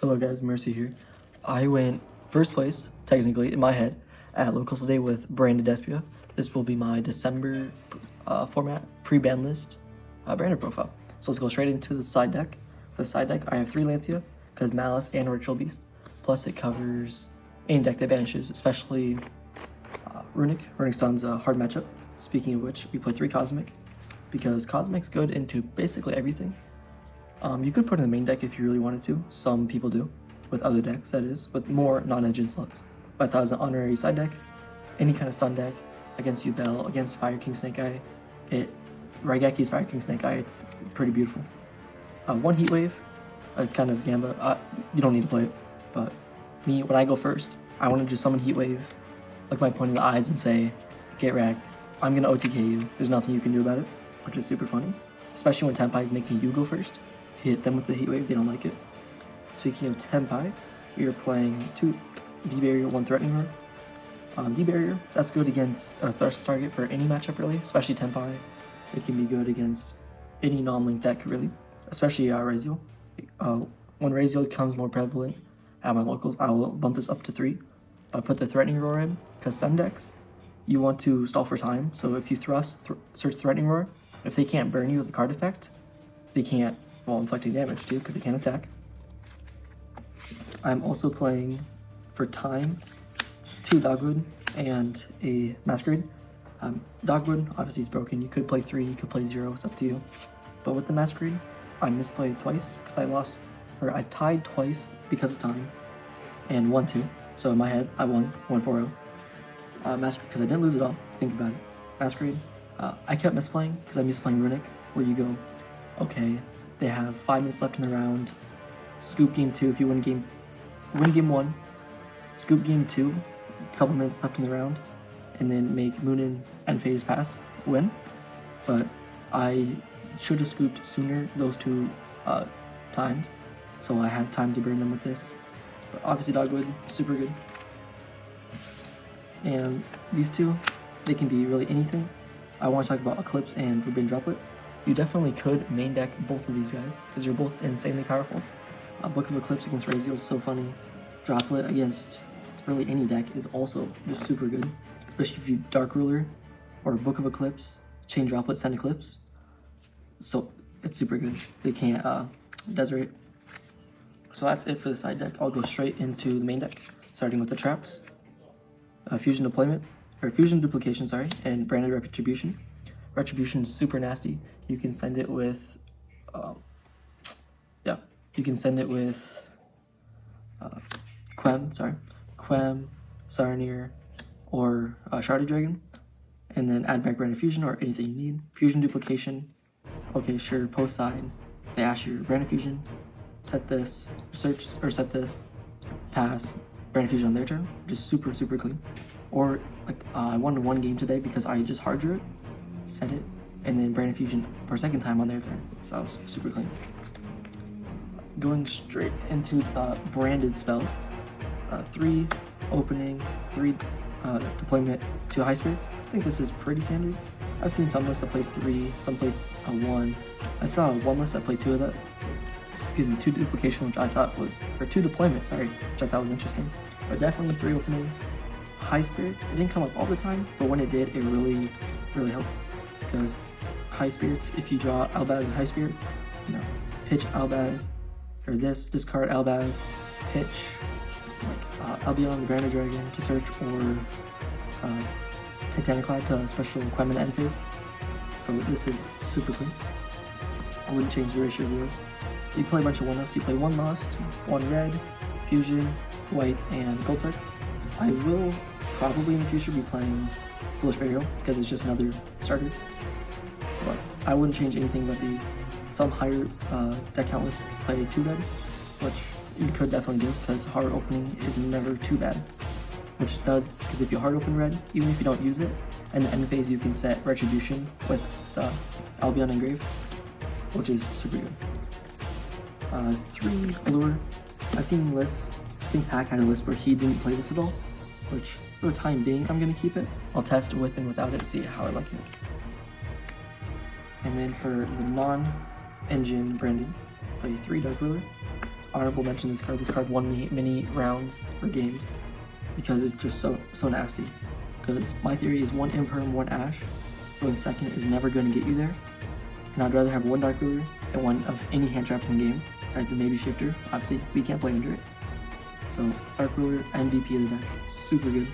Hello guys, Mercy here. I went first place, technically, in my head, at Locals today with Branded Despia. This will be my December format pre-ban list branded profile. So let's go straight into the side deck. For the side deck, I have 3 Lancia, because Malice and Ritual Beast. Plus it covers any deck that banishes, especially Runic. Runic Stun's a hard matchup. Speaking of which, we play 3 Cosmic, because Cosmic's good into basically everything. You could put in the main deck if you really wanted to. Some people do, with other decks, that is, with more non-engine slots. But I thought it was an honorary side deck, any kind of stun deck, against Yubel, against Fire King Snake Eye. Raigeki's Fire King Snake Eye, it's pretty beautiful. 1 Heat Wave, it's kind of Gamba, you don't need to play it, but me, when I go first, I want to just summon Heat Wave, look my opponent in the eyes and say, get wrecked, I'm going to OTK you, there's nothing you can do about it, which is super funny, especially when Tenpai is making you go first. Hit them with the Heat Wave, they don't like it. Speaking of Tenpai, we are playing 2 D-Barrier, 1 Threatening Roar. D-Barrier, that's good against a Thrust target for any matchup really, especially Tenpai. It can be good against any non-link deck really, especially Raziel. When Raziel becomes more prevalent at my locals, I will bump this up to 3. I'll put the Threatening Roar in, because some decks, you want to stall for time, so if you search Threatening Roar, if they can't burn you with a card effect, they can't, well, inflicting damage too, because they can't attack. I'm also playing, for time, 2 Dogwood and a Masquerade. Dogwood, obviously is broken, you could play 3, you could play 0, it's up to you. But with the Masquerade, I misplayed twice, because I tied twice because of time, and 1-2. So in my head, I won 1-4-0. Masquerade, because I didn't lose at all, think about it. Masquerade, I kept misplaying, because I'm used to playing Runic, where you go, okay, they have 5 minutes left in the round, scoop game 2 if you win game 1, scoop game 2, couple minutes left in the round, and then make Moonin and Phase pass, win. But I should have scooped sooner those 2 times, so I have time to burn them with this. But obviously Dogwood, super good. And these 2, they can be really anything. I want to talk about Eclipse and Forbidden Droplet. You definitely could main deck both of these guys, because you're both insanely powerful. Book of Eclipse against Raziel is so funny. Droplet against really any deck is also just super good, especially if you Dark Ruler or Book of Eclipse, Chain Droplet, Send Eclipse. So it's super good. They can't Desert. So that's it for the side deck. I'll go straight into the main deck, starting with the traps, Fusion Duplication, sorry, and Branded Retribution. Retribution is super nasty. You can send it with, Quem, Sarnier, or Sharded Dragon, and then add back Branded Fusion or anything you need. Fusion Duplication, okay, sure, post side, they ask your Branded Fusion, set this, set this, pass, Branded Fusion on their turn, just super clean. Or, like, I won 1 game today because I just hard drew it, set it, and then Branded Fusion for a 2nd time on their turn, so that was super clean. Going straight into the branded spells, 3 opening, 3 deployment, 2 high spirits. I think this is pretty standard. I've seen some lists that play 3, some play 1. I saw 1 list that played 2 of that. Excuse me, 2 duplication, which I thought was, or 2 deployment, sorry, which I thought was interesting. But definitely 3 opening, high spirits. It didn't come up all the time, but when it did, it really helped. Because high spirits, if you draw Albaz and high spirits, you know, pitch Albaz, or discard Albaz, pitch like Albion, Branded Dragon to search, or Titaniclad to special Quem in the end phase. So this is super clean. I wouldn't change the ratios of those. You play a bunch of 1-offs, you play 1 Lost, 1 Red, Fusion, White, and Gold Side. I will probably in the future be playing Foolish Burial, because it's just another starter. But I wouldn't change anything but these. Some higher deck count lists play 2 Red, which you could definitely do, because hard opening is never too bad. Which does, because if you hard open Red, even if you don't use it, in the end phase you can set Retribution with the Albion Engrave, which is super good. 3 Allure. I've seen lists, I think Pack had a list where he didn't play this at all, which for the time being I'm going to keep it. I'll test with and without it, see how I like it. And then for the non-engine branding, play 3 Dark Ruler. honorable mention this card. This card won me many rounds or games because it's just so nasty. Because my theory is 1 Imperm, 1 Ash, going second is never going to get you there. And I'd rather have 1 Dark Ruler and 1 of any hand trap in the game, besides the maybe Shifter. Obviously, we can't play under it. So Dark Ruler, MVP of the deck, super good.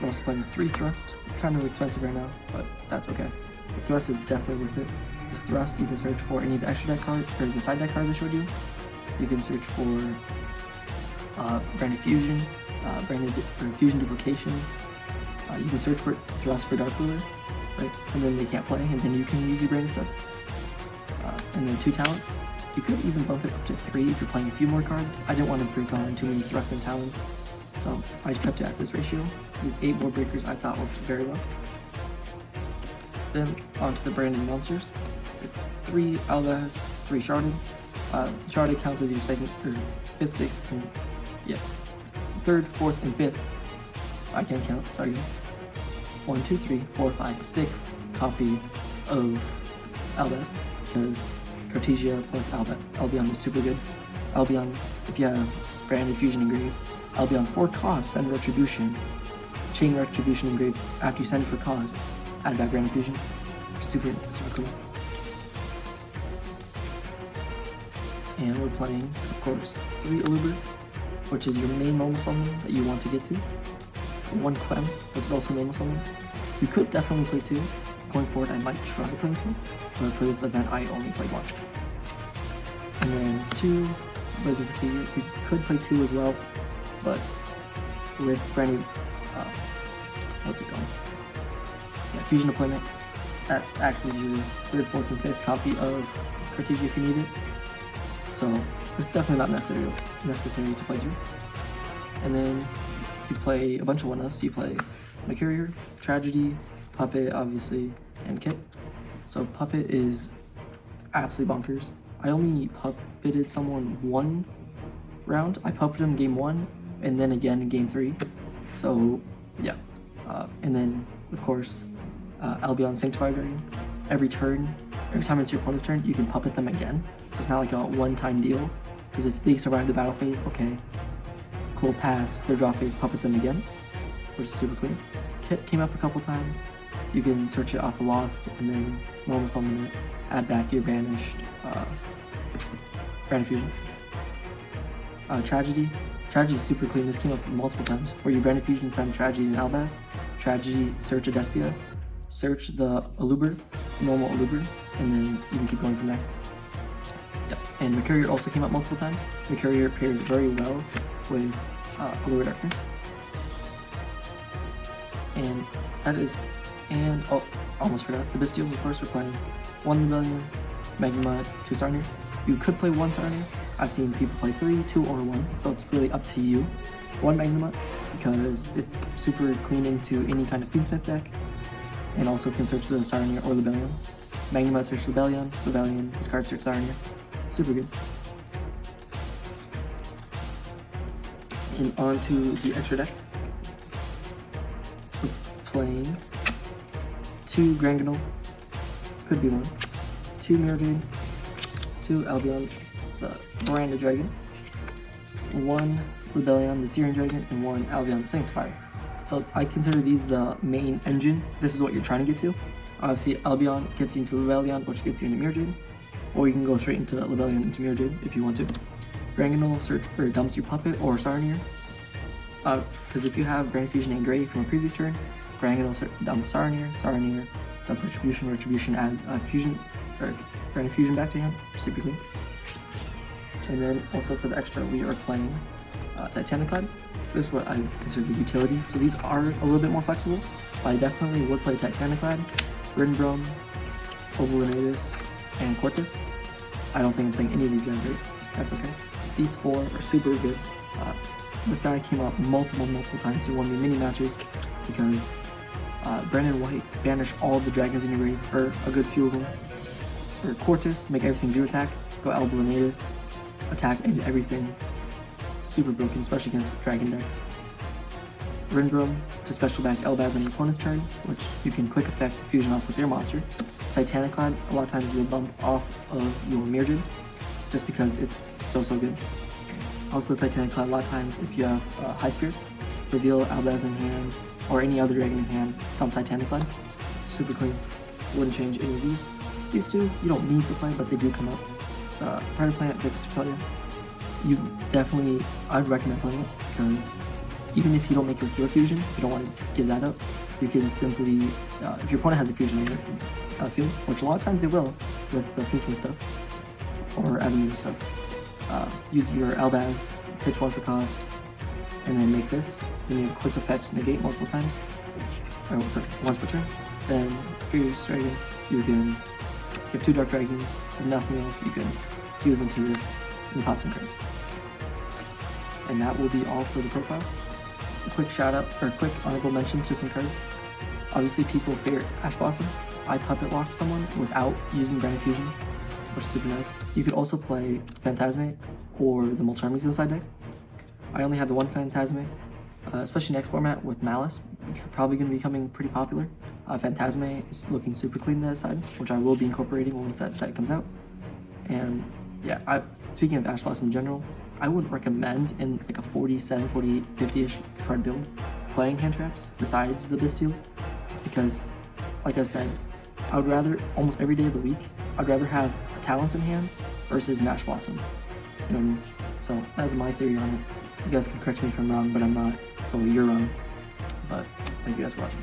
We're also playing 3 Thrust. It's kind of expensive right now, but that's okay. The Thrust is definitely worth it. This Thrust, you can search for any of the extra deck cards, or the side deck cards I showed you. You can search for Branded Fusion, Fusion Duplication. You can search for Thrust for Dark Ruler, right? And then they can't play, and then you can use your Branded stuff. And then 2 talents. You could even bump it up to 3 if you're playing a few more cards. I didn't want to break on too many Thrusts and talents, so I just kept it at this ratio. These 8 board breakers I thought worked very well. Then onto the Branded monsters. It's 3 Albaz, 3 Sharded. Sharded counts as your second, or 5th, 6th, and yeah, 3rd, 4th, and 5th. I can't count, sorry guys. 1, 2, 3, 4, 5, 6th copy of Albaz, because Cartesia plus Albion is super good. Albion, if you have Branded Fusion engraved, Albion for cost, send Retribution. Chain Retribution engraved after you send it for cost, add back Branded Fusion. Super cool. And we're playing, of course, 3 Aluber, which is your main normal summon that you want to get to. 1 Clem, which is also normal summon. You could definitely play 2. Going forward, I might try playing 2, but for this event, I only played 1. And then 2 Wizard Figure. You could play 2 as well, but with Branded, what's it called? Yeah, Fusion Deployment. That acts as your 3rd, 4th, and 5th copy of Cartesia if you need it. So it's definitely not necessary to play 2. And then you play a bunch of 1-offs. You play Mercurier, Tragedy, Puppet, obviously, and Kit. So Puppet is absolutely bonkers. I only puppeted someone 1 round. I puppeted him game 1, and then again in game 3. So yeah. And then of course Albion Sanctified Dragon. Every time it's your opponent's turn, you can puppet them again. So it's not like a one-time deal. Because if they survive the battle phase, okay, cool, pass their draw phase, puppet them again, which is super clear. Kit came up a couple times. You can search it off of Lost and then normal summon it, add back your banished Branded Fusion. Tragedy is super clean. This came up multiple times. Where you Branded Fusion, send Tragedy and Albaz. Tragedy, search a Despia. Search the Aluber, normal Aluber, and then you can keep going from there. Yeah. And Mercurier also came up multiple times. Mercurier pairs very well with Allure Darkness. And that is, and oh, almost forgot. The Bestials, of course, we're playing 1 Rebellion, Magma, 2 Sarnier. You could play 1 Sarnier. I've seen people play 3, 2, or 1, so it's really up to you. 1 Magma, because it's super clean into any kind of Fiendsmith deck, and also can search the Sarnier or Rebellion. Magma, search Rebellion, discard, search Sarnier. Super good. And on to the extra deck. We're playing 2 Granganol, could be 1, 2 Mirror Jade, 2 Albion, the Branded Dragon, 1 Rebellion, the Syrian Dragon, and 1 Albion, the Sanctifier. So I consider these the main engine. This is what you're trying to get to. Obviously, Albion gets you into Rebellion, which gets you into Mirror Jade, or you can go straight into Rebellion into Mirror Jade if you want to. Granganol search or dumps your Puppet or Sarnier. Because if you have Branded Fusion and Gray from a previous turn, Granganol dump Sarnier, dump Retribution, add Fusion or Branded Fusion back to hand. Super clean. And then also for the extra, we are playing Titaniclad. This is what I consider the utility. So these are a little bit more flexible, but I definitely would play Titaniclad, Rindbrom, Ovalinatus, and Cortus. I don't think I'm saying any of these guys right. That's okay. These 4 are super good. This guy came up multiple times. He won me many matches because Brandon White banished all the dragons in your grave, or a good few of them. For Cortus, make everything 0 attack. Go Ovalinatus, attack and everything. Super broken, especially against dragon decks. Rindbrom to special back Elbaz on your opponent's turn, which you can quick effect fusion off with your monster. Titaniclad, a lot of times you'll bump off of your Mirror Jade, just because it's so good. Also, Titanic Cloud, a lot of times if you have high spirits, reveal Albaz in hand or any other dragon in hand, dump Titanic Cloud. Super clean. Wouldn't change any of these. These two, you don't need to play, but they do come up. Predator Plant, Vix Tupelia. You definitely, I'd recommend playing it because even if you don't make your Hero Fusion, you don't want to give that up. You can simply, if your opponent has a fusion in your field, which a lot of times they will with the Fiend's stuff or Azimuth stuff, use your Albaz, pitch 1 for cost, and then make this. Then you have quick effects negate multiple times, or once per turn. Then Furious Dragon, you have 2 Dark Dragons, if nothing else, you can fuse into this and pop some cards. And that will be all for the profile. A quick shout out, or quick honorable mentions to some cards. Obviously people favorite Ash Blossom. I puppet locked someone without using Branded Fusion, which is super nice. You could also play Phantasme or the Mulcharmies in the side deck. I only had the one Phantasme, especially next format with Malice. It's probably going to be becoming pretty popular. Phantasme is looking super clean to that side, which I will be incorporating once that set comes out. And yeah, speaking of Ash Blossom in general, I wouldn't recommend in like a 47, 48, 50-ish card build playing hand traps besides the Bystials, just because, like I said, I would rather, almost every day of the week, I'd rather have Talents in hand versus an Ash Blossom. You know what I mean? So that's my theory on it. You guys can correct me if I'm wrong, but I'm not, so you're wrong. But thank you guys for watching.